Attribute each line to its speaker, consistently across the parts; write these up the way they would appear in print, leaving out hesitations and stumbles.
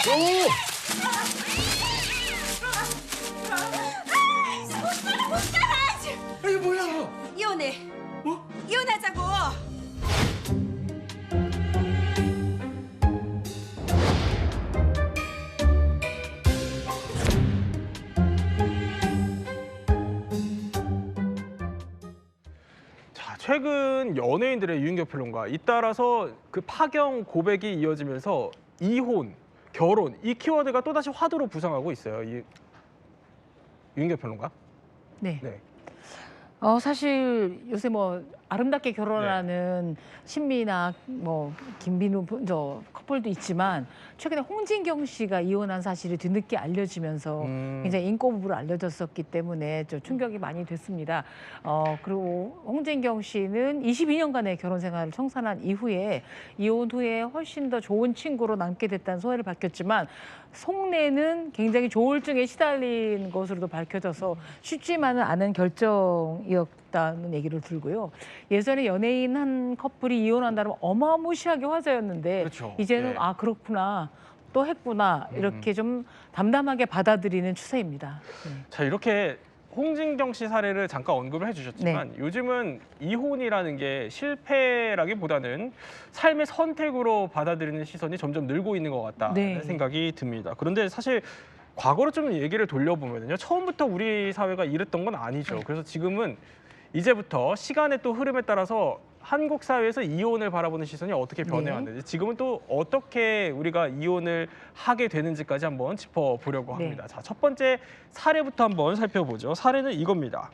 Speaker 1: 오! 이게 뭐야?
Speaker 2: 이혼해.
Speaker 1: 뭐?
Speaker 2: 이혼하자고.
Speaker 3: 자, 최근 연예인들의 유인경 평론가 잇따라서 그 파경 고백이 이어지면서 이혼, 결혼 이 키워드가 또다시 화두로 부상하고 있어요. 유인경 평론가.
Speaker 4: 네.
Speaker 3: 네.
Speaker 4: 사실 요새 뭐 아름답게 결혼하는 신미나 뭐 김민우 저 커플도 있지만 최근에 홍진경 씨가 이혼한 사실이 뒤늦게 알려지면서 굉장히 인고 부부로 알려졌었기 때문에 좀 충격이 많이 됐습니다. 그리고 홍진경 씨는 22년간의 결혼 생활을 청산한 이후에 이혼 후에 훨씬 더 좋은 친구로 남게 됐다는 소회를 밝혔지만 속내는 굉장히 조울증에 시달린 것으로도 밝혀져서 쉽지만은 않은 결정이었다는 얘기를 들고요. 예전에 연예인 한 커플이 이혼한다면 어마무시하게 화제였는데
Speaker 3: 그렇죠.
Speaker 4: 이제는
Speaker 3: 네.
Speaker 4: 아 그렇구나 또 했구나 이렇게 좀 담담하게 받아들이는 추세입니다. 네.
Speaker 3: 자, 이렇게 홍진경 씨 사례를 잠깐 언급을 해주셨지만 요즘은 이혼이라는 게 실패라기보다는 삶의 선택으로 받아들이는 시선이 점점 늘고 있는 것 같다는
Speaker 4: 네.
Speaker 3: 생각이 듭니다. 그런데 사실 과거로 좀 얘기를 돌려보면요, 처음부터 우리 사회가 이랬던 건 아니죠. 그래서 지금은 이제부터 시간의 또 흐름에 따라서 한국 사회에서 이혼을 바라보는 시선이 어떻게 변해왔는지, 지금은 또 어떻게 우리가 이혼을 하게 되는지까지 한번 짚어보려고 합니다. 자, 첫 번째 사례부터 한번 살펴보죠. 사례는 이겁니다.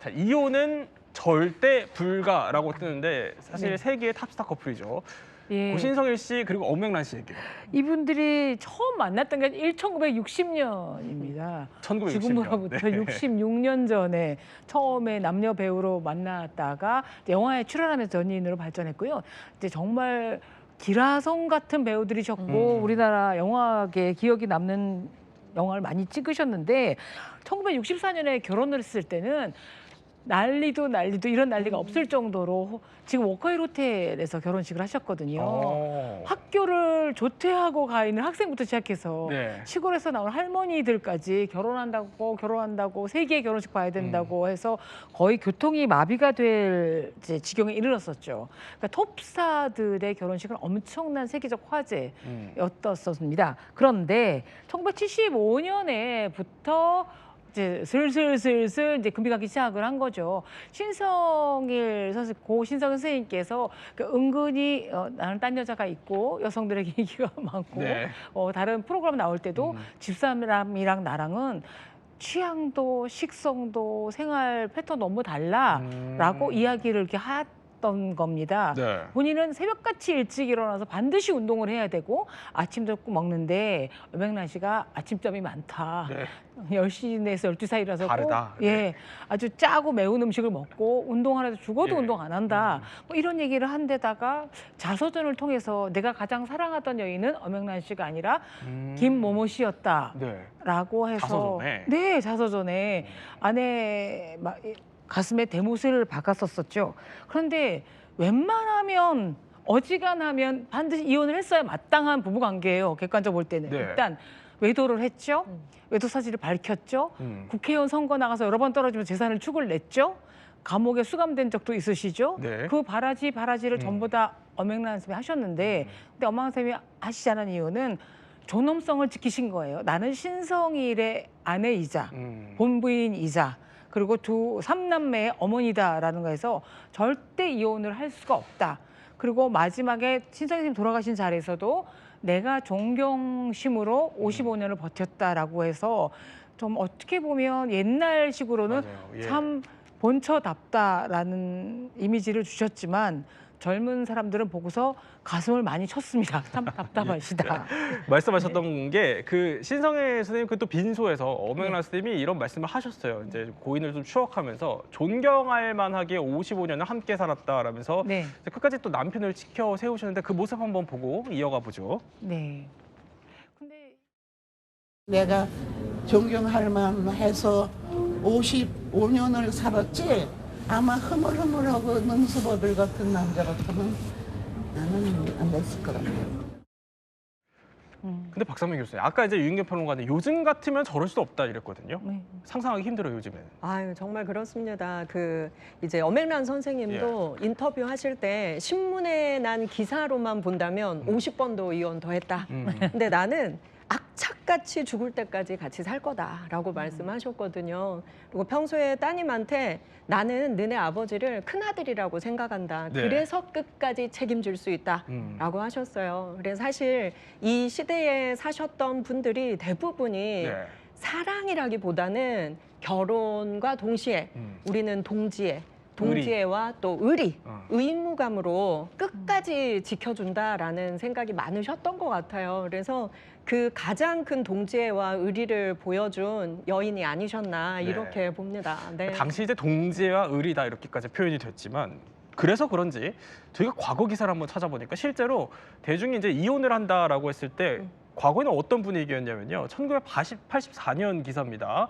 Speaker 3: 자, 이혼은 절대 불가라고 뜨는데 사실 세계의 탑스타 커플이죠.
Speaker 4: 예.
Speaker 3: 고신성일 씨 그리고 엄명란 씨 얘기예요.
Speaker 4: 이분들이 처음 만났던 게 1960년입니다.
Speaker 3: 1960년.
Speaker 4: 지금으로부터
Speaker 3: 네.
Speaker 4: 66년 전에 처음에 남녀 배우로 만났다가 영화에 출연하면서 연인으로 발전했고요. 이제 정말 기라성 같은 배우들이셨고 우리나라 영화계에 기억이 남는 영화를 많이 찍으셨는데 1964년에 결혼을 했을 때는 난리도 이런 난리가 없을 정도로 지금 워커힐 호텔에서 결혼식을 하셨거든요. 학교를 조퇴하고 가 있는 학생부터 시작해서
Speaker 3: 네.
Speaker 4: 시골에서 나온 할머니들까지 결혼한다고 세계의 결혼식 봐야 된다고 해서 거의 교통이 마비가 될 이제 지경에 이르렀었죠. 그러니까 톱스타들의 결혼식은 엄청난 세계적 화제였었습니다. 그런데 1975년에부터 이제 슬슬 이제 금이 가기 시작을 한 거죠. 신성일 선생, 고 신성일 선생님께서 은근히 나는 딴 여자가 있고 여성들에게 인기가 많고
Speaker 3: 네.
Speaker 4: 다른 프로그램 나올 때도 집사람이랑 나랑은 취향도 식성도 생활 패턴 너무 달라라고 이야기를 이렇게 했던 겁니다.
Speaker 3: 네.
Speaker 4: 본인은 새벽같이 일찍 일어나서 반드시 운동을 해야 되고 아침도 꼭 먹는데 엄명란 씨가 아침잠이 많다.
Speaker 3: 네.
Speaker 4: 10시 내에서 12시 사이라서
Speaker 3: 다르다.
Speaker 4: 꼭, 예, 아주 짜고 매운 음식을 먹고 운동 하나도 죽어도
Speaker 3: 예.
Speaker 4: 운동 안 한다. 뭐 이런 얘기를 한 데다가 자서전을 통해서 내가 가장 사랑하던 여인은 엄명란 씨가 아니라 김모모 씨였다라고
Speaker 3: 네.
Speaker 4: 해서
Speaker 3: 자서전에?
Speaker 4: 네, 자서전에 아내 가슴에 대못을 박았었죠. 그런데 웬만하면 어지간하면 반드시 이혼을 했어야 마땅한 부부 관계예요. 객관적으로 볼 때는.
Speaker 3: 네.
Speaker 4: 일단 외도를 했죠. 외도 사실을 밝혔죠. 국회의원 선거 나가서 여러 번 떨어지면 재산을 축을 냈죠. 감옥에 수감된 적도 있으시죠.
Speaker 3: 네.
Speaker 4: 그 바라지를 전부 다 엄명란 쌤이 하셨는데 근데 엄명란 쌤이 하시지 않은 이유는 존엄성을 지키신 거예요. 나는 신성일의 아내이자 본부인이자 그리고 삼남매의 어머니다라는 거에서 절대 이혼을 할 수가 없다. 그리고 마지막에 신성일 선생님 돌아가신 자리에서도 내가 존경심으로 55년을 버텼다라고 해서 좀 어떻게 보면 옛날식으로는
Speaker 3: 맞아요. 예.
Speaker 4: 참 본처답다라는 이미지를 주셨지만 젊은 사람들은 보고서 가슴을 많이 쳤습니다. 참 답답하시다.
Speaker 3: 말씀하셨던 게 그 신성일 선생님 그 또 빈소에서 엄명란 선생님이 이런 말씀을 하셨어요. 이제 고인을 좀 추억하면서 존경할 만하게 55년을 함께 살았다라면서
Speaker 4: 네.
Speaker 3: 끝까지 또 남편을 지켜 세우셨는데 그 모습 한번 보고 이어가 보죠.
Speaker 4: 네. 근데
Speaker 5: 내가 존경할 만해서 55년을 살았지 아마 흐물흐물하고 능수보들 같은 남자 같으면 나는 안 됐을 것 같아요.
Speaker 3: 근데 박상민 교수님, 아까 이제 유인경 평론가는 요즘 같으면 저럴 수 없다 이랬거든요.
Speaker 4: 네.
Speaker 3: 상상하기 힘들어요, 요즘에는.
Speaker 1: 아유, 정말 그렇습니다. 이제 엄앵란 선생님도 인터뷰 하실 때 신문에 난 기사로만 본다면 50번도 이혼 더 했다. 근데 나는 악착같이 죽을 때까지 같이 살 거다라고 말씀하셨거든요. 그리고 평소에 따님한테 나는 너네 아버지를 큰아들이라고 생각한다.
Speaker 3: 네.
Speaker 1: 그래서 끝까지 책임질 수 있다라고 하셨어요. 그래서 사실 이 시대에 사셨던 분들이 대부분이
Speaker 3: 네.
Speaker 1: 사랑이라기보다는 결혼과 동시에 우리는 동지애와 또 의리, 의무감으로 끝까지 지켜준다라는 생각이 많으셨던 것 같아요. 그래서 그 가장 큰 동지애와 의리를 보여준 여인이 아니셨나 이렇게 봅니다. 네.
Speaker 3: 당시 이제 동지와 의리다 이렇게까지 표현이 됐지만 그래서 그런지 저희가 과거 기사를 한번 찾아보니까 실제로 대중이 이제 이혼을 한다라고 했을 때 과거에는 어떤 분위기였냐면요. 1984년 기사입니다.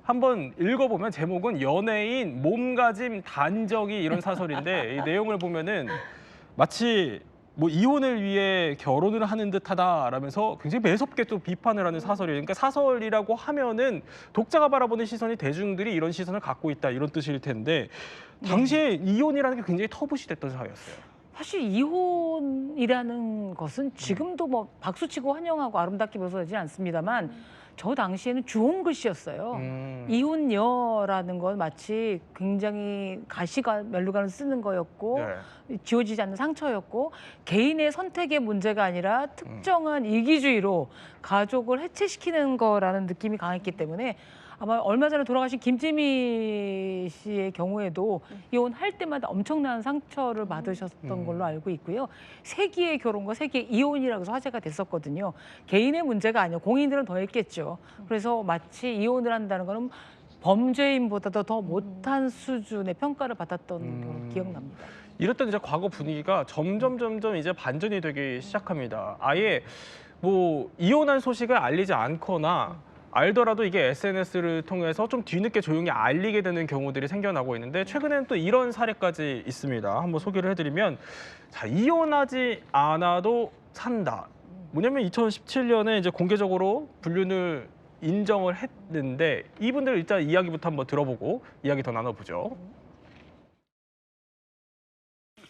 Speaker 3: 한번 읽어보면 제목은 연예인 몸가짐 단정이 이런 사설인데 이 내용을 보면은 마치 뭐 이혼을 위해 결혼을 하는 듯하다라면서 굉장히 매섭게 또 비판을 하는 사설이에요. 그러니까 사설이라고 하면은 독자가 바라보는 시선이 대중들이 이런 시선을 갖고 있다 이런 뜻일 텐데 당시에 이혼이라는 게 굉장히 터부시됐던 사회였어요.
Speaker 4: 사실 이혼이라는 것은 지금도 뭐 박수치고 환영하고 아름답게 묘사되지 않습니다만 저 당시에는 주홍 글씨였어요. 이혼녀라는 건 마치 굉장히 가시가 멜로가를 쓰는 거였고 지워지지 않는 상처였고 개인의 선택의 문제가 아니라 특정한 이기주의로 가족을 해체시키는 거라는 느낌이 강했기 때문에 아마 얼마 전에 돌아가신 김지미 씨의 경우에도 이혼할 때마다 엄청난 상처를 받으셨던 걸로 알고 있고요. 세기의 결혼과 세기의 이혼이라고 해서 화제가 됐었거든요. 개인의 문제가 아니에요. 공인들은 더 했겠죠. 그래서 마치 이혼을 한다는 거는 범죄인보다도 더 못한 수준의 평가를 받았던 기억납니다.
Speaker 3: 이랬던 이제 과거 분위기가 점점 이제 반전이 되기 시작합니다. 아예 뭐 이혼한 소식을 알리지 않거나 알더라도 이게 SNS를 통해서 좀 뒤늦게 조용히 알리게 되는 경우들이 생겨나고 있는데 최근에는 또 이런 사례까지 있습니다. 한번 소개를 해드리면 자, 이혼하지 않아도 산다. 뭐냐면 2017년에 이제 공개적으로 불륜을 인정을 했는데 이분들 일단 이야기부터 한번 들어보고 이야기 더 나눠보죠.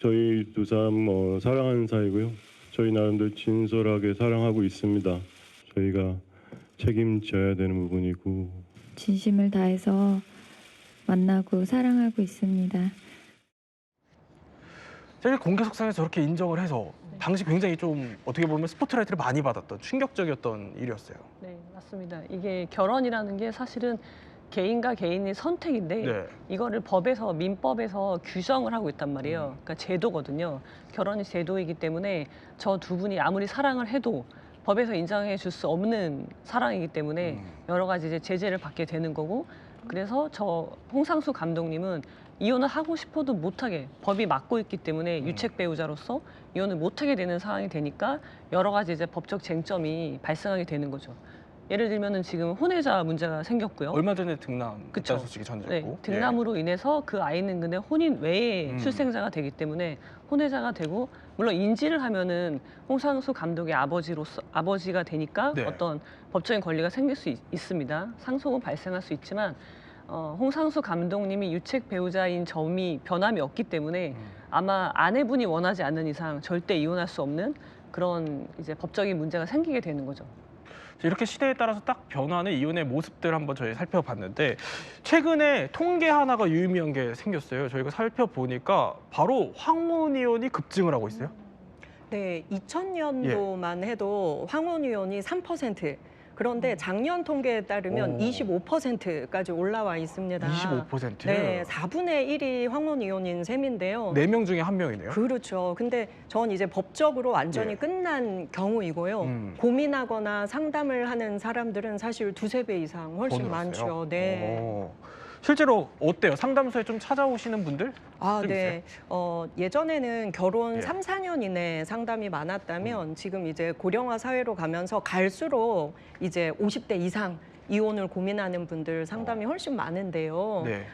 Speaker 2: 저희 두 사람 사랑하는 사이고요. 저희 나름대로 진솔하게 사랑하고 있습니다. 저희가 책임져야 되는 부분이고
Speaker 6: 진심을 다해서 만나고 사랑하고 있습니다.
Speaker 3: 사실 공개 석상에서 저렇게 인정을 해서 당시 굉장히 좀 어떻게 보면 스포트라이트를 많이 받았던 충격적이었던 일이었어요.
Speaker 7: 네, 맞습니다. 이게 결혼이라는 게 사실은 개인과 개인의 선택인데
Speaker 3: 네.
Speaker 7: 이거를 법에서 민법에서 규정을 하고 있단 말이에요. 그러니까 제도거든요. 결혼이 제도이기 때문에 저 두 분이 아무리 사랑을 해도 법에서 인정해 줄 수 없는 사랑이기 때문에 여러 가지 이제 제재를 받게 되는 거고 그래서 저 홍상수 감독님은 이혼을 하고 싶어도 못하게 법이 막고 있기 때문에 유책 배우자로서 이혼을 못하게 되는 상황이 되니까 여러 가지 이제 법적 쟁점이 발생하게 되는 거죠. 예를 들면은 지금 혼외자 문제가 생겼고요.
Speaker 3: 얼마 전에 등남했다는
Speaker 7: 그쵸.
Speaker 3: 소식이 전해졌고.
Speaker 7: 네, 등남으로 인해서 그 아이는 근데 혼인 외에 출생자가 되기 때문에 혼외자가 되고 물론 인지를 하면은 홍상수 감독의 아버지가 되니까
Speaker 3: 네.
Speaker 7: 어떤 법적인 권리가 생길 수 있습니다. 상속은 발생할 수 있지만 홍상수 감독님이 유책 배우자인 점이 변함이 없기 때문에 아마 아내분이 원하지 않는 이상 절대 이혼할 수 없는 그런 이제 법적인 문제가 생기게 되는 거죠.
Speaker 3: 이렇게 시대에 따라서 딱 변화하는 이혼의 모습들 한번 저희 살펴봤는데 최근에 통계 하나가 유의미한 게 생겼어요. 저희가 살펴보니까 바로 황혼 이혼이 급증을 하고 있어요.
Speaker 1: 네, 2000년도만 해도 황혼 이혼이 3%. 그런데 작년 통계에 따르면 25%까지 올라와 있습니다.
Speaker 3: 25%요?
Speaker 1: 네, 4분의 1이 황혼 이혼인 셈인데요.
Speaker 3: 4명 중에 1명이네요.
Speaker 1: 그렇죠. 근데 전 이제 법적으로 완전히 끝난 경우이고요. 고민하거나 상담을 하는 사람들은 사실 2~3배 이상 훨씬 많죠. 네.
Speaker 3: 실제로 어때요? 상담소에 좀 찾아오시는 분들?
Speaker 1: 아,
Speaker 3: 좀
Speaker 1: 네. 예전에는 결혼
Speaker 3: 예.
Speaker 1: 3~4년 이내 상담이 많았다면 지금 이제 고령화 사회로 가면서 갈수록 이제 50대 이상 이혼을 고민하는 분들 상담이 훨씬 많은데요.
Speaker 3: 네.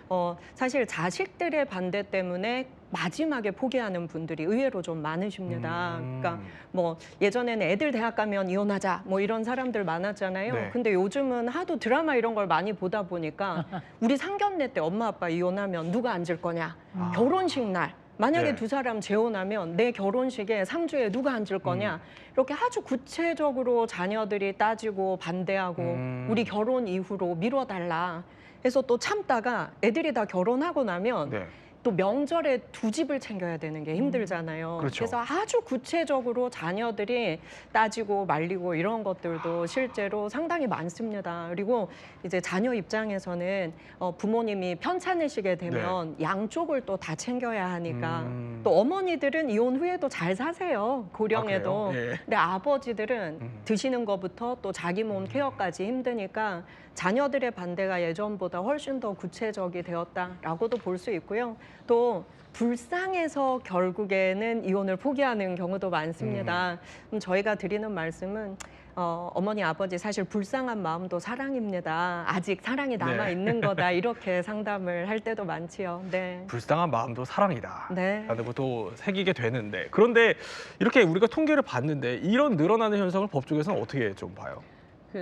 Speaker 1: 사실 자식들의 반대 때문에 마지막에 포기하는 분들이 의외로 좀 많으십니다. 그러니까 뭐 예전에는 애들 대학 가면 이혼하자 뭐 이런 사람들 많았잖아요.
Speaker 3: 네.
Speaker 1: 근데 요즘은 하도 드라마 이런 걸 많이 보다 보니까 우리 상견례 때 엄마 아빠 이혼하면 누가 앉을 거냐? 결혼식 날 만약에
Speaker 3: 네.
Speaker 1: 두 사람 재혼하면 내 결혼식에 상주에 누가 앉을 거냐? 이렇게 아주 구체적으로 자녀들이 따지고 반대하고 우리 결혼 이후로 미뤄달라 해서 또 참다가 애들이 다 결혼하고 나면
Speaker 3: 네.
Speaker 1: 또 명절에 두 집을 챙겨야 되는 게 힘들잖아요.
Speaker 3: 그렇죠.
Speaker 1: 그래서 아주 구체적으로 자녀들이 따지고 말리고 이런 것들도 실제로 상당히 많습니다. 그리고 이제 자녀 입장에서는 부모님이 편찮으시게 되면 양쪽을 또 다 챙겨야 하니까 또 어머니들은 이혼 후에도 잘 사세요. 고령에도.
Speaker 3: 아, 그래요? 예.
Speaker 1: 근데 아버지들은 드시는 것부터 또 자기 몸 케어까지 힘드니까 자녀들의 반대가 예전보다 훨씬 더 구체적이 되었다라고도 볼 수 있고요. 또 불쌍해서 결국에는 이혼을 포기하는 경우도 많습니다. 저희가 드리는 말씀은 어머니 아버지 사실 불쌍한 마음도 사랑입니다. 아직 사랑이 남아 있는 거다 이렇게 상담을 할 때도 많지요. 네.
Speaker 3: 불쌍한 마음도 사랑이다.
Speaker 1: 네.
Speaker 3: 라는 것도 새기게 되는데, 그런데 이렇게 우리가 통계를 봤는데 이런 늘어나는 현상을 법조계에서는 어떻게 좀 봐요?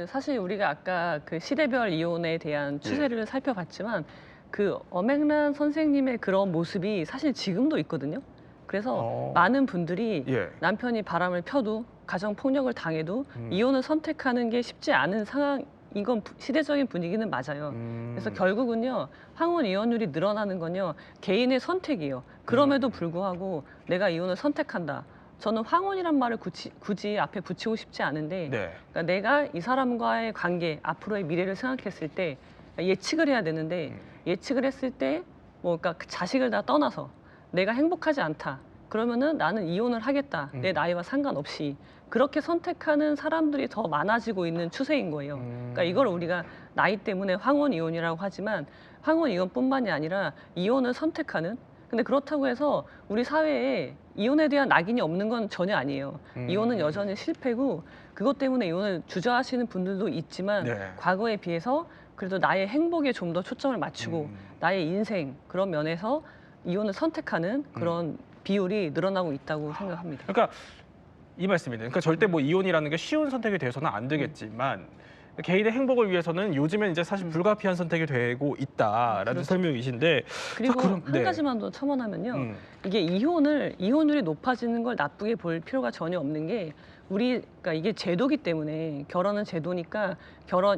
Speaker 7: 사실 우리가 아까 그 시대별 이혼에 대한 추세를 살펴봤지만 그 엄앵란 선생님의 그런 모습이 사실 지금도 있거든요. 그래서 많은 분들이 남편이 바람을 펴도 가정 폭력을 당해도 이혼을 선택하는 게 쉽지 않은 상황. 이건 시대적인 분위기는 맞아요. 그래서 결국은요, 황혼 이혼율이 늘어나는 건요, 개인의 선택이에요. 그럼에도 불구하고 내가 이혼을 선택한다. 저는 황혼이란 말을 굳이 앞에 붙이고 싶지 않은데, 그러니까 내가 이 사람과의 관계, 앞으로의 미래를 생각했을 때 예측을 해야 되는데, 예측을 했을 때, 그러니까 자식을 다 떠나서 내가 행복하지 않다. 그러면은 나는 이혼을 하겠다. 내 나이와 상관없이. 그렇게 선택하는 사람들이 더 많아지고 있는 추세인 거예요. 그러니까 이걸 우리가 나이 때문에 황혼 이혼이라고 하지만 황혼 이혼뿐만이 아니라 이혼을 선택하는. 근데 그렇다고 해서 우리 사회에 이혼에 대한 낙인이 없는 건 전혀 아니에요. 이혼은 여전히 실패고 그것 때문에 이혼을 주저하시는 분들도 있지만 과거에 비해서 그래도 나의 행복에 좀 더 초점을 맞추고 나의 인생 그런 면에서 이혼을 선택하는 그런 비율이 늘어나고 있다고 생각합니다.
Speaker 3: 그러니까 이 말씀이네요. 그러니까 절대 뭐 이혼이라는 게 쉬운 선택이 돼서는 안 되겠지만 개인의 행복을 위해서는 요즘엔 이제 사실 불가피한 선택이 되고 있다라는 설명이신데,
Speaker 7: 그리고
Speaker 3: 자, 그럼,
Speaker 7: 한 가지만 더 첨언하면요. 이게 이혼율이 높아지는 걸 나쁘게 볼 필요가 전혀 없는 게 그러니까 이게 제도기 때문에 결혼은 제도니까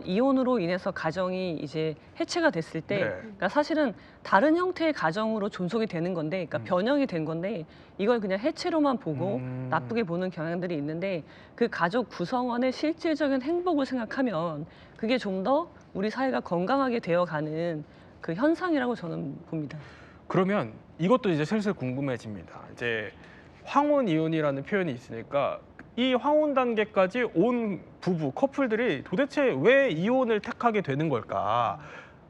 Speaker 7: 이혼으로 인해서 가정이 이제 해체가 됐을 때 그러니까 사실은 다른 형태의 가정으로 존속이 되는 건데 그러니까 변형이 된 건데 이걸 그냥 해체로만 보고 나쁘게 보는 경향들이 있는데 그 가족 구성원의 실질적인 행복을 생각하면 그게 좀 더 우리 사회가 건강하게 되어가는 그 현상이라고 저는 봅니다.
Speaker 3: 그러면 이것도 이제 슬슬 궁금해집니다. 이제 황혼 이혼이라는 표현이 있으니까 이 황혼 단계까지 온 커플들이 도대체 왜 이혼을 택하게 되는 걸까?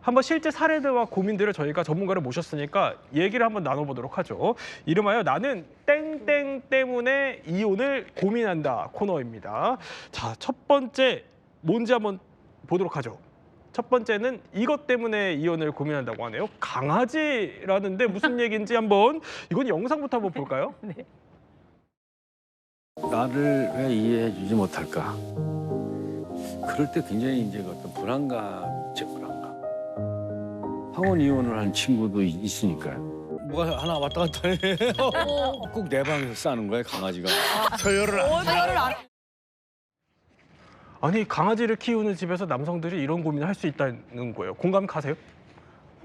Speaker 3: 한번 실제 사례들과 고민들을 저희가 전문가를 모셨으니까 얘기를 한번 나눠보도록 하죠. 이름하여 나는 땡땡 때문에 이혼을 고민한다 코너입니다. 자, 첫 번째 뭔지 한번 보도록 하죠. 첫 번째는 이것 때문에 이혼을 고민한다고 하네요. 강아지라는데 무슨 얘기인지 한번 이건 영상부터 한번 볼까요?
Speaker 4: 네.
Speaker 8: 나를 왜 이해해 주지 못할까? 그럴 때 굉장히 이제 어떤 불안감, 제 불안감. 황혼 이혼을 한 친구도 있으니까요. 뭐가 하나 왔다 갔다 해. 꼭 내 방에서 싸는 거야, 강아지가. 서열을 안
Speaker 3: 아니, 강아지를 키우는 집에서 남성들이 이런 고민을 할 수 있다는 거예요. 공감 가세요?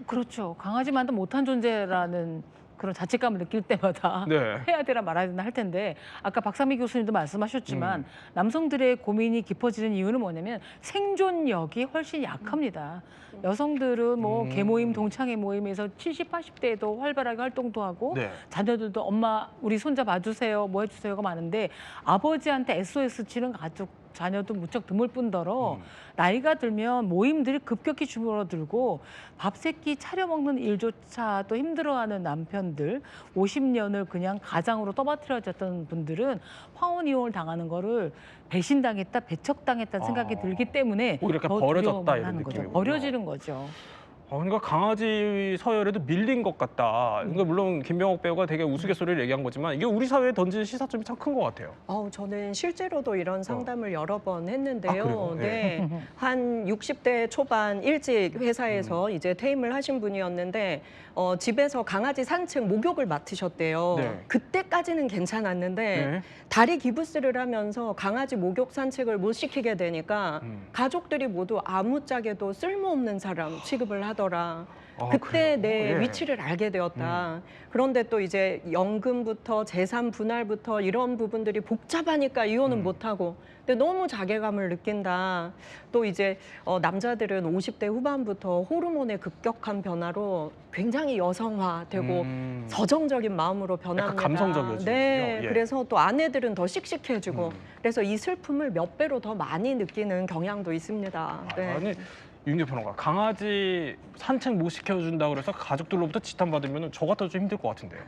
Speaker 4: 그렇죠. 강아지만도 못한 존재라는 그런 자책감을 느낄 때마다 해야 되나 말아야 되나 할 텐데 아까 박상미 교수님도 말씀하셨지만 남성들의 고민이 깊어지는 이유는 뭐냐면 생존력이 훨씬 약합니다. 여성들은 뭐 계모임, 동창회 모임에서 70, 80대에도 활발하게 활동도 하고 자녀들도 엄마 우리 손자 봐주세요, 뭐 해주세요가 많은데 아버지한테 SOS 치는 가족 자녀도 무척 드물 뿐더러 나이가 들면 모임들이 급격히 줄어들고 밥 세끼 차려 먹는 일조차 또 힘들어하는 남편들, 50년을 그냥 가장으로 떠받들여졌던 분들은 황혼 이혼을 당하는 거를 배신당했다, 배척당했다는 생각이 들기 때문에
Speaker 3: 오히려 이렇게
Speaker 4: 더
Speaker 3: 버려졌다
Speaker 4: 두려워만
Speaker 3: 이런
Speaker 4: 하는 거죠.
Speaker 3: 느낌이군요.
Speaker 4: 버려지는 거죠.
Speaker 3: 그러니까 강아지 서열에도 밀린 것 같다. 그러니까 물론 김병옥 배우가 되게 우스갯소리를 얘기한 거지만 이게 우리 사회에 던진 시사점이 참 큰 것 같아요.
Speaker 1: 저는 실제로도 이런 상담을 여러 번 했는데요.
Speaker 3: 그래요?
Speaker 1: 네. 한 60대 초반 일찍 회사에서 이제 퇴임을 하신 분이었는데 집에서 강아지 산책 목욕을 맡으셨대요.
Speaker 3: 네.
Speaker 1: 그때까지는 괜찮았는데
Speaker 3: 네.
Speaker 1: 다리 기부스를 하면서 강아지 목욕 산책을 못 시키게 되니까 가족들이 모두 아무짝에도 쓸모없는 사람 취급을 하더라. 그때
Speaker 3: 그래요?
Speaker 1: 내
Speaker 3: 예.
Speaker 1: 위치를 알게 되었다. 그런데 또 이제 연금부터 재산 분할부터 이런 부분들이 복잡하니까 이혼은 못하고 근데 너무 자괴감을 느낀다. 또 이제 남자들은 50대 후반부터 호르몬의 급격한 변화로 굉장히 여성화되고 서정적인 마음으로 변합니다.
Speaker 3: 약간 감성적이어지군요.
Speaker 1: 네,
Speaker 3: 예.
Speaker 1: 그래서 또 아내들은 더 씩씩해지고 그래서 이 슬픔을 몇 배로 더 많이 느끼는 경향도 있습니다. 네.
Speaker 3: 아니 윤대 평론가 강아지 산책 못 시켜준다 그래서 가족들로부터 지탄받으면 저 같아도 좀 힘들 것 같은데요.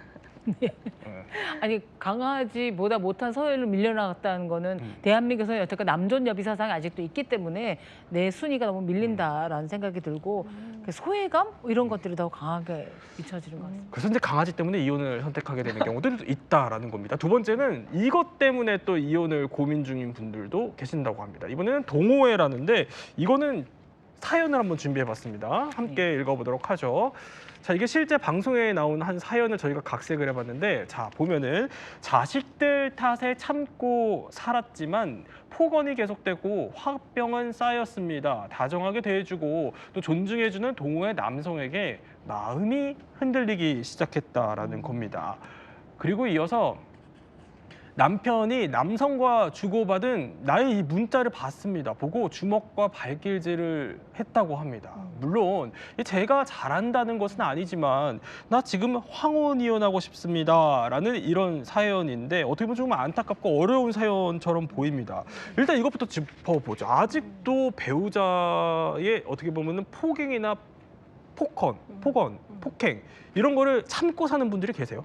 Speaker 4: 아니 강아지보다 못한 서열로 밀려나갔다는 거는 대한민국에서 여태껏 남존여비 사상이 아직도 있기 때문에 내 순위가 너무 밀린다라는 생각이 들고 그 소외감 이런 것들이 더 강하게 비춰지는 것 같습니다.
Speaker 3: 그래서 이제 강아지 때문에 이혼을 선택하게 되는 경우들도 있다라는 겁니다. 두 번째는 이것 때문에 또 이혼을 고민 중인 분들도 계신다고 합니다. 이번에는 동호회라는데 이거는 사연을 한번 준비해봤습니다. 함께 읽어보도록 하죠. 자, 이게 실제 방송에 나온 한 사연을 저희가 각색을 해봤는데, 자 보면은 자식들 탓에 참고 살았지만 폭언이 계속되고 화병은 쌓였습니다. 다정하게 대해주고 또 존중해주는 동호회 남성에게 마음이 흔들리기 시작했다라는 겁니다. 그리고 이어서 남편이 남성과 주고받은 나의 이 문자를 봤습니다. 보고 주먹과 발길질을 했다고 합니다. 물론 제가 잘한다는 것은 아니지만 나 지금 황혼 이혼하고 싶습니다. 라는 이런 사연인데 어떻게 보면 조금 안타깝고 어려운 사연처럼 보입니다. 일단 이것부터 짚어보죠. 아직도 배우자의 어떻게 보면 폭행이나 폭언, 폭행 이런 거를 참고 사는 분들이 계세요?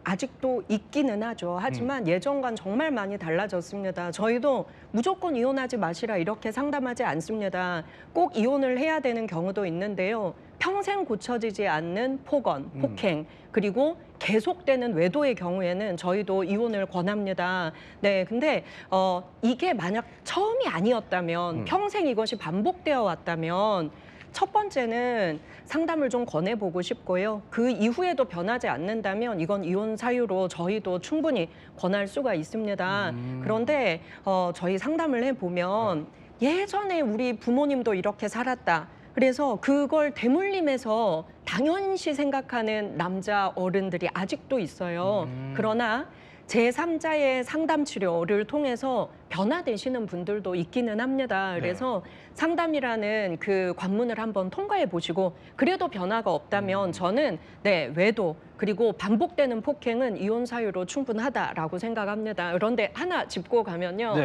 Speaker 1: 아직도 있기는 하죠. 하지만 예전과는 정말 많이 달라졌습니다. 저희도 무조건 이혼하지 마시라 이렇게 상담하지 않습니다. 꼭 이혼을 해야 되는 경우도 있는데요. 평생 고쳐지지 않는 폭언, 폭행, 그리고 계속되는 외도의 경우에는 저희도 이혼을 권합니다. 네, 근데 이게 만약 처음이 아니었다면, 평생 이것이 반복되어 왔다면 첫 번째는 상담을 좀 권해보고 싶고요. 그 이후에도 변하지 않는다면 이건 이혼 사유로 저희도 충분히 권할 수가 있습니다. 그런데 저희 상담을 해보면 예전에 우리 부모님도 이렇게 살았다. 그래서 그걸 대물림해서 당연시 생각하는 남자 어른들이 아직도 있어요. 그러나 제3자의 상담 치료를 통해서 변화되시는 분들도 있기는 합니다. 그래서 상담이라는 그 관문을 한번 통과해 보시고 그래도 변화가 없다면 저는 외도 그리고 반복되는 폭행은 이혼 사유로 충분하다라고 생각합니다. 그런데 하나 짚고 가면요.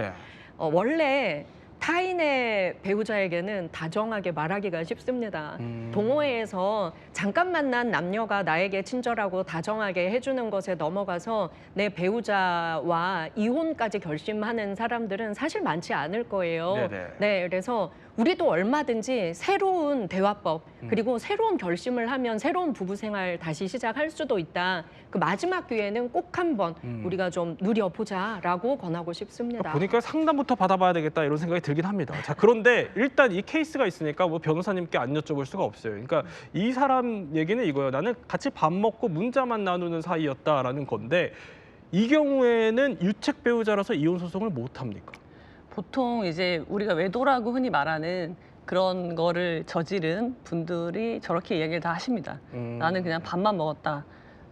Speaker 1: 원래 타인의 배우자에게는 다정하게 말하기가 쉽습니다. 동호회에서 잠깐 만난 남녀가 나에게 친절하고 다정하게 해주는 것에 넘어가서 내 배우자와 이혼까지 결심하는 사람들은 사실 많지 않을 거예요. 네, 그래서 우리도 얼마든지 새로운 대화법 그리고 새로운 결심을 하면 새로운 부부 생활 다시 시작할 수도 있다. 그 마지막 기회는 꼭 한번 우리가 좀 누려보자라고 권하고 싶습니다.
Speaker 3: 보니까 상담부터 받아봐야 되겠다 이런 생각이 들긴 합니다. 자, 그런데 일단 이 케이스가 있으니까 뭐 변호사님께 안 여쭤볼 수가 없어요. 그러니까 이 사람 얘기는 이거예요. 나는 같이 밥 먹고 문자만 나누는 사이였다라는 건데 이 경우에는 유책 배우자라서 이혼 소송을 못 합니까?
Speaker 7: 보통 이제 우리가 외도라고 흔히 말하는 그런 거를 저지른 분들이 저렇게 이야기를 다 하십니다. 나는 그냥 밥만 먹었다.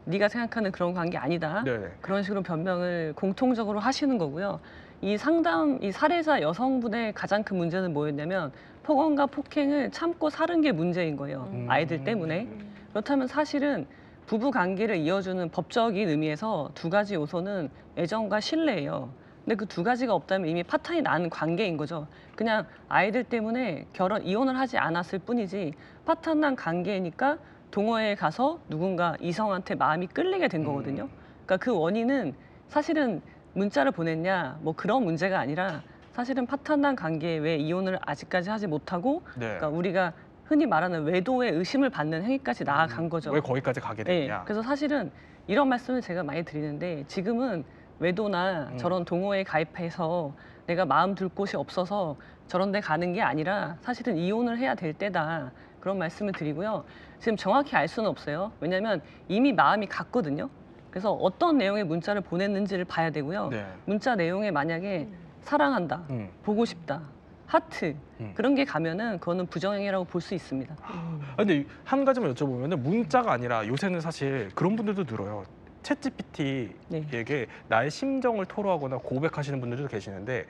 Speaker 7: 네가 생각하는 그런 관계 아니다. 그런 식으로 변명을 공통적으로 하시는 거고요. 이 사례자 여성분의 가장 큰 문제는 뭐였냐면 폭언과 폭행을 참고 사는 게 문제인 거예요. 아이들 때문에. 그렇다면 사실은 부부 관계를 이어주는 법적인 의미에서 두 가지 요소는 애정과 신뢰예요. 근데 그 두 가지가 없다면 이미 파탄이 난 관계인 거죠. 그냥 아이들 때문에 이혼을 하지 않았을 뿐이지 파탄 난 관계니까 동호회에 가서 누군가 이성한테 마음이 끌리게 된 거거든요. 그러니까 그 원인은 사실은 문자를 보냈냐 뭐 그런 문제가 아니라 사실은 파탄 난 관계에 왜 이혼을 아직까지 하지 못하고
Speaker 3: 네.
Speaker 7: 그러니까 우리가 흔히 말하는 외도의 의심을 받는 행위까지 나아간 거죠.
Speaker 3: 왜 거기까지 가게 됐냐.
Speaker 7: 네, 그래서 사실은 이런 말씀을 제가 많이 드리는데 지금은 외도나 저런 동호회에 가입해서 내가 마음 둘 곳이 없어서 저런 데 가는 게 아니라 사실은 이혼을 해야 될 때다. 그런 말씀을 드리고요. 지금 정확히 알 수는 없어요. 왜냐하면 이미 마음이 갔거든요. 그래서 어떤 내용의 문자를 보냈는지를 봐야 되고요.
Speaker 3: 네.
Speaker 7: 문자 내용에 만약에 사랑한다, 보고 싶다, 하트 그런 게 가면은 그거는 부정행위라고 볼 수 있습니다.
Speaker 3: 근데 한 가지만 여쭤보면은 문자가 아니라 요새는 사실 그런 분들도 늘어요. 챗GPT에게 나의 심정을 토로하거나 고백하시는 분들도 계시는데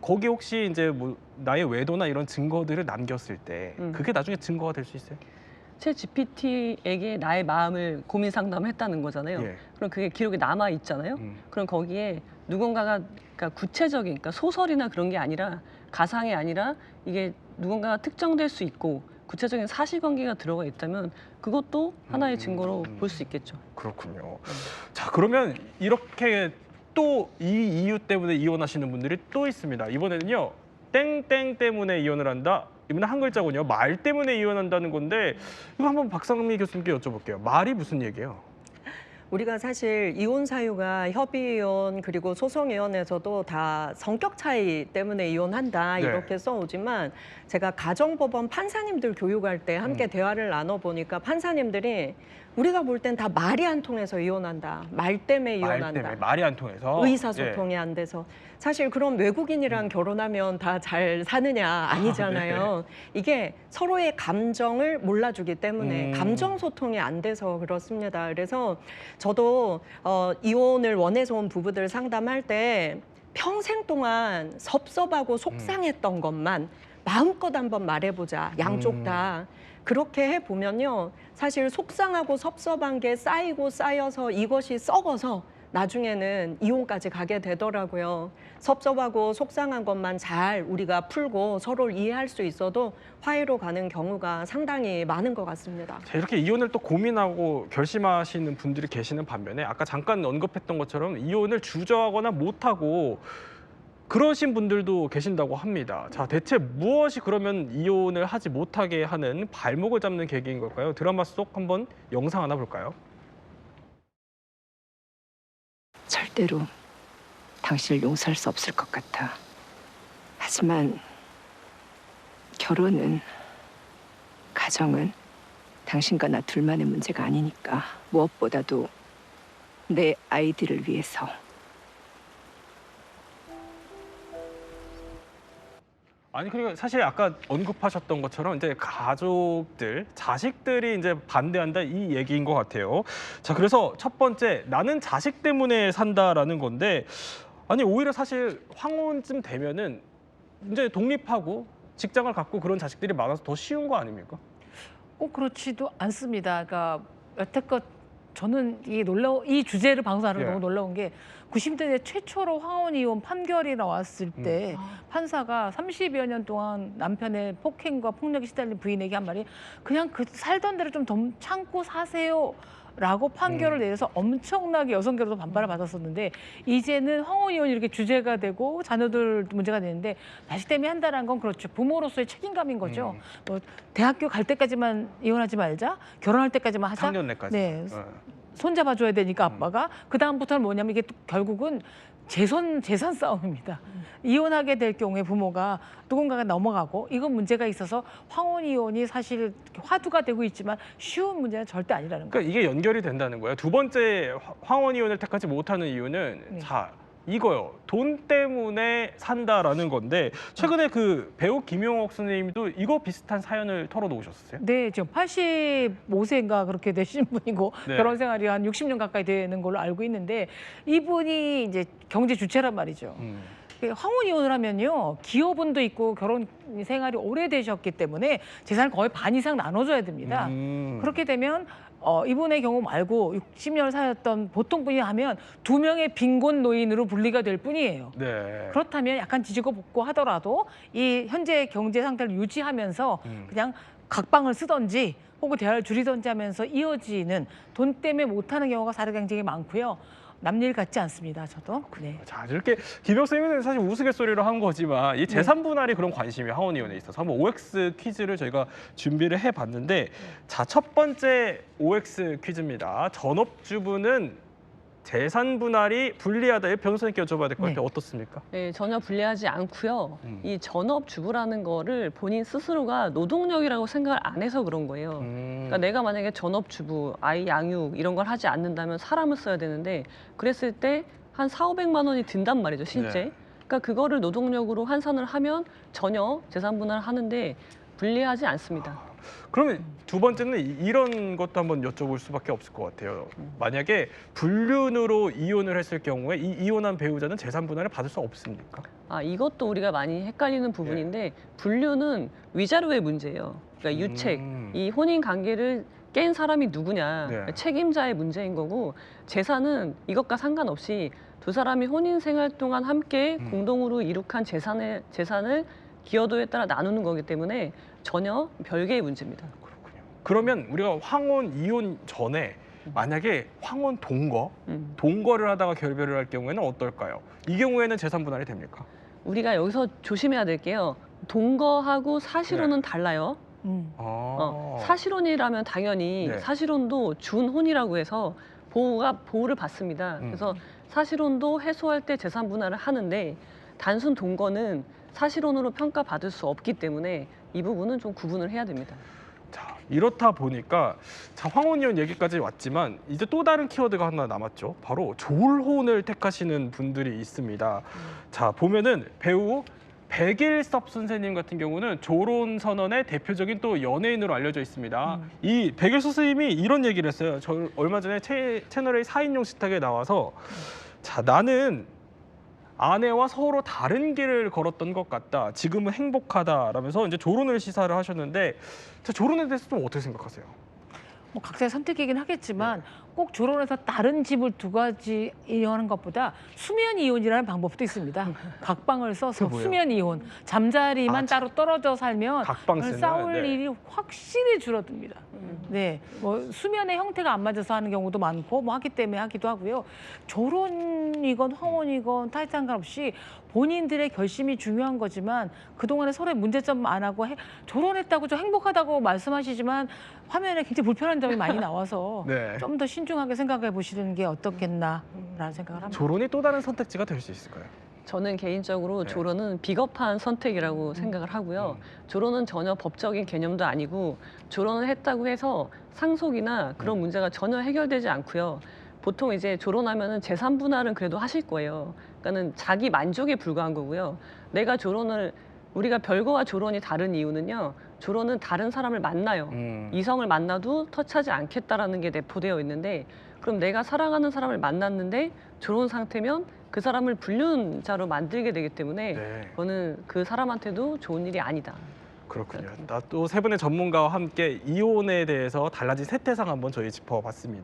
Speaker 3: 거기 혹시 이제 뭐 나의 외도나 이런 증거들을 남겼을 때 그게 나중에 증거가 될 수 있어요?
Speaker 7: 챗 GPT에게 나의 마음을 고민 상담을 했다는 거잖아요.
Speaker 3: 예.
Speaker 7: 그럼 그게 기록이 남아 있잖아요. 그럼 거기에 누군가가 그러니까 구체적인 그러니까 소설이나 그런 게 아니라 가상이 아니라 이게 누군가가 특정될 수 있고 구체적인 사실관계가 들어가 있다면 그것도 하나의 증거로 볼 수 있겠죠.
Speaker 3: 그렇군요. 자, 그러면 이렇게 또 이 이유 때문에 이혼하시는 분들이 또 있습니다. 이번에는요. 땡땡 때문에 이혼을 한다. 이번에 한 글자군요. 말 때문에 이혼한다는 건데 이거 한번 박상미 교수님께 여쭤볼게요. 말이 무슨 얘기예요?
Speaker 1: 우리가 사실 이혼 사유가 협의이혼 그리고 소송이혼에서도 다 성격 차이 때문에 이혼한다
Speaker 3: 네.
Speaker 1: 이렇게 써오지만 제가 가정법원 판사님들 교육할 때 함께 대화를 나눠보니까 판사님들이 우리가 볼 땐 다 말이 안 통해서 이혼한다. 말 때문에 이혼한다.
Speaker 3: 말 때문에 말이 안 통해서.
Speaker 1: 의사소통이 안 돼서. 사실 그럼 외국인이랑 결혼하면 다 잘 사느냐 아니잖아요. 이게 서로의 감정을 몰라주기 때문에 감정 소통이 안 돼서 그렇습니다. 그래서 저도 이혼을 원해서 온 부부들 상담할 때 평생 동안 섭섭하고 속상했던 것만 마음껏 한번 말해보자. 양쪽 다. 그렇게 해보면요. 사실 속상하고 섭섭한 게 쌓이고 쌓여서 이것이 썩어서 나중에는 이혼까지 가게 되더라고요. 섭섭하고 속상한 것만 잘 우리가 풀고 서로를 이해할 수 있어도 화해로 가는 경우가 상당히 많은 것 같습니다.
Speaker 3: 자, 이렇게 이혼을 또 고민하고 결심하시는 분들이 계시는 반면에 아까 잠깐 언급했던 것처럼 이혼을 주저하거나 못하고 그러신 분들도 계신다고 합니다. 자, 대체 무엇이 그러면 이혼을 하지 못하게 하는 발목을 잡는 계기인 걸까요? 드라마 속 한번 영상 하나 볼까요?
Speaker 9: 절대로 당신을 용서할 수 없을 것 같아. 하지만 결혼은, 가정은 당신과 나 둘만의 문제가 아니니까 무엇보다도 내 아이들을 위해서.
Speaker 3: 아니 그리고 사실 아까 언급하셨던 것처럼 이제 가족들, 자식들이 이제 반대한다 이 얘기인 것 같아요. 자, 그래서 첫 번째 나는 자식 때문에 산다라는 건데 아니 오히려 사실 황혼쯤 되면은 이제 독립하고 직장을 갖고 그런 자식들이 많아서 더 쉬운 거 아닙니까?
Speaker 4: 꼭 그렇지도 않습니다. 그러니까 여태껏 저는 이 주제를 방송하는 게
Speaker 3: 예.
Speaker 4: 너무 놀라운 게 90년대 최초로 황혼 이혼 판결이 나왔을 때 판사가 30여 년 동안 남편의 폭행과 폭력에 시달린 부인에게 한 말이 그냥 그 살던 대로 좀 참고 사세요. 라고 판결을 내려서 엄청나게 여성계로도 반발을 받았었는데 이제는 황혼 이혼이 이렇게 주제가 되고 자녀들 문제가 되는데 자식 때문에 한다는 건 그렇죠. 부모로서의 책임감인 거죠. 뭐 대학교 갈 때까지만 이혼하지 말자. 결혼할 때까지만 하자.
Speaker 3: 3년 내까지.
Speaker 4: 네. 손잡아줘야 되니까 아빠가 그 다음부터는 뭐냐면 이게 또 결국은 재산 싸움입니다. 이혼하게 될 경우에 부모가 누군가가 넘어가고 이건 문제가 있어서 황혼 이혼이 사실 화두가 되고 있지만 쉬운 문제는 절대 아니라는 거예요.
Speaker 3: 그러니까 이게 연결이 된다는 거예요. 두 번째 황혼 이혼을 택하지 못하는 이유는 자 이거요. 돈 때문에 산다라는 건데 최근에 그 배우 김용옥 선생님도 이거 비슷한 사연을 털어놓으셨어요.
Speaker 4: 네, 지금 85세인가 그렇게 되신 분이고
Speaker 3: 네.
Speaker 4: 결혼 생활이 한 60년 가까이 되는 걸로 알고 있는데 이분이 이제 경제 주체란 말이죠. 황혼 이혼을 하면요, 기여분도 있고 결혼 생활이 오래되셨기 때문에 재산을 거의 반 이상 나눠줘야 됩니다. 그렇게 되면 이분의 경우 말고 60년을 사셨던 보통 분이 하면 2명의 빈곤 노인으로 분리가 될 뿐이에요.
Speaker 3: 네.
Speaker 4: 그렇다면 약간 뒤지고 볶고 하더라도 이 현재 경제 상태를 유지하면서 그냥 각방을 쓰던지 혹은 대화를 줄이던지 하면서 이어지는, 돈 때문에 못하는 경우가 사례가 굉장히 많고요. 남일 같지 않습니다, 저도. 네.
Speaker 3: 자, 이렇게 김 박사님은 사실 우스갯소리로 한 거지만 이 재산 분할이 그런 관심이 황혼 이혼에 있어서 한번 OX 퀴즈를 저희가 준비를 해봤는데, 자, 첫 번째 OX 퀴즈입니다. 전업주부는 재산 분할이 불리하다. 변호사님께 여쭤봐야 될 것 같아요. 어떻습니까?
Speaker 7: 네, 전혀 불리하지 않고요. 이 전업주부라는 거를 본인 스스로가 노동력이라고 생각을 안 해서 그런 거예요. 그러니까 내가 만약에 전업주부, 아이 양육 이런 걸 하지 않는다면 사람을 써야 되는데, 그랬을 때 한 400~500만 원이 든단 말이죠, 실제.
Speaker 3: 네.
Speaker 7: 그러니까 그거를 노동력으로 환산을 하면 전혀 재산 분할을 하는데 불리하지 않습니다.
Speaker 3: 그러면 두 번째는 이런 것도 한번 여쭤볼 수밖에 없을 것 같아요. 만약에 불륜으로 이혼을 했을 경우에 이 이혼한 배우자는 재산 분할을 받을 수 없습니까?
Speaker 7: 아, 이것도 우리가 많이 헷갈리는 부분인데, 불륜은 위자료의 문제예요. 그러니까 유책, 이 혼인 관계를 깬 사람이 누구냐,
Speaker 3: 네.
Speaker 7: 책임자의 문제인 거고, 재산은 이것과 상관없이 두 사람이 혼인 생활 동안 함께 공동으로 이룩한 재산을 기여도에 따라 나누는 거기 때문에 전혀 별개의 문제입니다.
Speaker 3: 그렇군요. 그러면 우리가 황혼 이혼 전에 만약에 황혼 동거를 하다가 결별을 할 경우에는 어떨까요? 이 경우에는 재산 분할이 됩니까?
Speaker 7: 우리가 여기서 조심해야 될 게요. 동거하고 사실혼은 달라요. 사실혼이라면 당연히
Speaker 3: 네.
Speaker 7: 사실혼도 준혼이라고 해서 보호를 받습니다. 그래서 사실혼도 해소할 때 재산 분할을 하는데, 단순 동거는 사실혼으로 평가받을 수 없기 때문에 이 부분은 좀 구분을 해야 됩니다.
Speaker 3: 자, 이렇다 보니까 자, 황혼 이혼 얘기까지 왔지만 이제 또 다른 키워드가 하나 남았죠. 바로 졸혼을 택하시는 분들이 있습니다. 자, 보면은 배우 백일섭 선생님 같은 경우는 졸혼 선언의 대표적인 또 연예인으로 알려져 있습니다. 이 백일섭 선생님이 이런 얘기를 했어요. 저 얼마 전에 채널A 4인용 식탁에 나와서, 자, 나는 아내와 서로 다른 길을 걸었던 것 같다. 지금은 행복하다라면서 이제 졸혼을 시사를 하셨는데, 자, 졸혼에 대해서 좀 어떻게 생각하세요?
Speaker 4: 뭐 각자의 선택이긴 하겠지만 꼭 졸혼해서 다른 집을 두 가지 이혼하는 것보다 수면 이혼이라는 방법도 있습니다. 각방을 써서 수면 이혼, 잠자리만 따로 떨어져 살면
Speaker 3: 각방 쓰면,
Speaker 4: 싸울
Speaker 3: 네.
Speaker 4: 일이 확실히 줄어듭니다. 네, 뭐 수면의 형태가 안 맞아서 하는 경우도 많고 뭐 하기 때문에 하기도 하고요. 졸혼이건 황혼이건 타이 상관없이 본인들의 결심이 중요한 거지만, 그동안에 서로의 문제점 안 하고 졸혼했다고 좀 행복하다고 말씀하시지만 화면에 굉장히 불편한 점이 많이 나와서
Speaker 3: 네.
Speaker 4: 좀 더 신중하게 생각해 보시는 게 어떻겠나라는 생각을 합니다.
Speaker 3: 졸혼이 또 다른 선택지가 될 수 있을까요?
Speaker 7: 저는 개인적으로
Speaker 3: 네.
Speaker 7: 졸혼은 비겁한 선택이라고 생각을 하고요. 졸혼은 전혀 법적인 개념도 아니고, 졸혼을 했다고 해서 상속이나 그런 문제가 전혀 해결되지 않고요. 보통 이제 졸혼하면은 재산 분할은 그래도 하실 거예요. 그러니까는 자기 만족에 불과한 거고요. 우리가 별거와 졸혼이 다른 이유는요. 졸혼은 다른 사람을 만나요. 이성을 만나도 터치하지 않겠다라는 게 내포되어 있는데, 그럼 내가 사랑하는 사람을 만났는데 졸혼 상태면 그 사람을 불륜자로 만들게 되기 때문에
Speaker 3: 네.
Speaker 7: 저는 그 사람한테도 좋은 일이 아니다.
Speaker 3: 그렇군요. 또 세 분의 전문가와 함께 이혼에 대해서 달라진 세태상 한번 저희 짚어봤습니다.